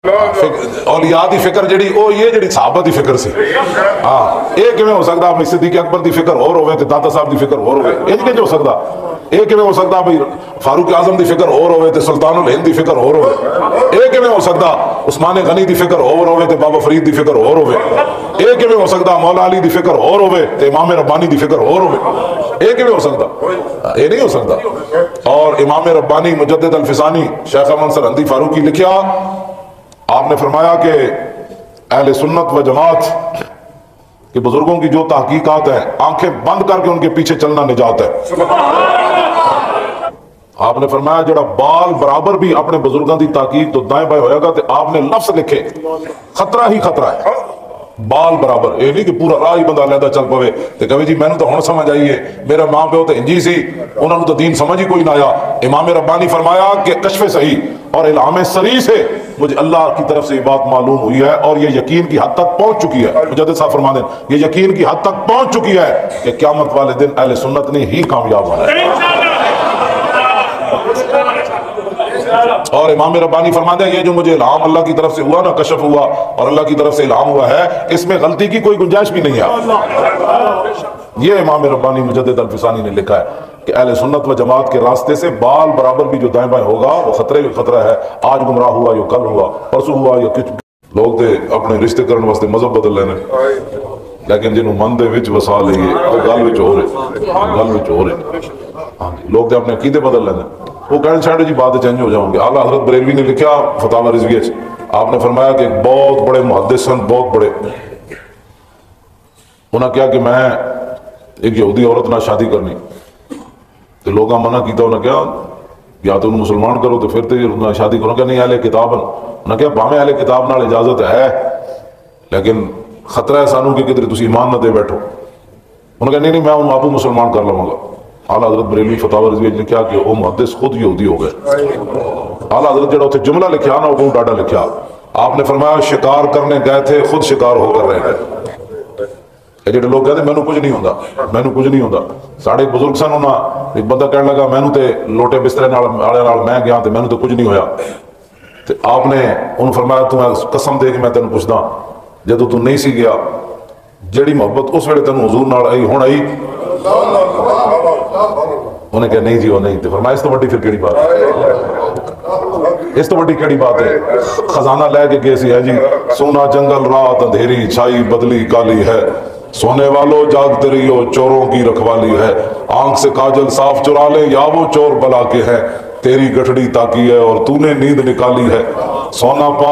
اولیاء دی فکر جڑی او یہ جڑی صحابہ دی فکر سی ہاں یہ کیویں ہو سکدا بھئی صدیق اکبر دی فکر اور ہوے تے داتا صاحب دی فکر اور ہوے یہ کیویں ہو سکدا یہ کیویں ہو سکدا بھئی فاروق اعظم دی فکر اور ہوے تے سلطان الہند دی فکر اور ہوے یہ کیویں ہو سکدا عثمان غنی دی فکر اور ہوے تے بابا فرید دی فکر اور ہوے یہ کیویں ہو سکدا مولا علی دی فکر اور ہوے تے امام ربانی دی فکر اور ہوے یہ کیویں ہو سکدا یہ نہیں ہو سکدا اور امام ربانی مجدد الفسانی شیخ احمد سرہندی فاروقی لکھیا آپ نے فرمایا کہ اہل سنت و جماعت کہ بزرگوں کی جو تحقیقات ہیں آنکھیں بند کر کے ان کے پیچھے چلنا نجات ہے آپ نے فرمایا جڑا بال برابر بھی اپنے بزرگوں کی تحقیق تو دائیں بائیں ہوئے گا تو آپ نے لفظ لکھے خطرہ ہی خطرہ ہے بال برابر یہ نہیں کہ پورا راہ ہی بندہ لیندہ چل پوے تے کہے جی میں نے تو ہن سمجھ آئیے میرا ماں پیو تے انجی سی انہوں نے تو دین سمجھ ہی کوئی نہ آیا امام ربانی فرمایا کہ کشف صحیح اور الہام سری سے مجھے اللہ کی طرف سے یہ بات معلوم ہوئی ہے اور یہ یقین کی حد تک پہنچ چکی ہے مجدد صاحب فرما دیں یہ یقین کی حد تک پہنچ چکی ہے کہ قیامت والے دن اہل سنت نے ہی کامیاب ہونا ہے اور امام ربانی فرماتے ہیں یہ جو مجھے الہام اللہ کی طرف سے ہوا نا کشف ہوا اور اللہ کی طرف سے الہام ہوا ہے اس میں غلطی کی کوئی گنجائش بھی نہیں ہے یہ امام ربانی مجدد الفسانی نے لکھا ہے کہ اہل سنت و جماعت کے راستے سے بال برابر بھی جو دائیں بائیں ہوگا وہ خطرے بھی خطرہ ہے آج گمراہ ہوا یا کل ہوا پرسوں ہوا یا کچھ لوگ دے اپنے رشتے کرنے واسطے مذہب بدل لینے لیکن جنہوں من دے وچ وسا لئیے گل وچ ہو رہے لوگ دے اپنے عقیدے بدل لینے وہ کہنے چھاڑے جی بات چینج ہو جاؤں گے اعلیٰ حضرت بریلوی نے لکھا فتاوی رضویہ آپ نے فرمایا کہ ایک بہت بڑے محدث ہیں بہت بڑے انہوں نے کہا کہ میں ایک یہودی عورت نہ شادی کرنی تو لوگاں منع کیتا انہوں نے کہا یا تو انہوں مسلمان کرو تو پھر تو شادی کرو کہ نہیں اہل کتاب انہوں نے کہا باہمیں اہل کتاب نال اجازت ہے لیکن خطرہ ہے سانوں کہ کدھر تسی ایمان نہ دے بیٹھو انہوں نے کہا نہیں میں انہوں آپ مسلمان کر لوں گا اعلیٰ حضرت بریلوی فتاوی رضویہ نے کہا کہ وہ محدث خود یہودی ہو گئے اعلیٰ حضرت جڑا اتنے جملہ لکھا نا وہ ڈاڈا لکھا آپ نے فرمایا شکار کرنے گئے تھے خود شکار ہو کر رہ گئے یہ جڑے لوگ کہتے ہیں مینوں کچھ نہیں ہوندا مینوں کچھ نہیں ہوندا ساڑھے ایک بزرگ سن انہاں ایک بندہ کہنے لگا مینوں تے لوٹے بسترے نال میں گیا تے مینوں تے کچھ نہیں ہویا تے آپ نے انہوں فرمایا تو میں قسم دے کہ میں تینوں پوچھدا جدوں تو نہیں سی گیا جڑی محبت اس ویلے تینوں حضور نال آئی ہن آئی انہیں کہا نہیں جی وہ نہیں فرمایا اس تو بڑی پھر کیڑی بات ہے اس تو بڑی کیڑی بات ہے خزانہ لے کے کیسی ہے جی سونا جنگل رات اندھیری چھائی بدلی کالی ہے سونے والوں جاگتے رہیو چوروں کی رکھوالی ہے آنکھ سے کاجل صاف چرا لے یا وہ چور بلا کے ہیں تیری گٹھڑی تاکی ہے اور تو نے نیند نکالی ہے سونا پاک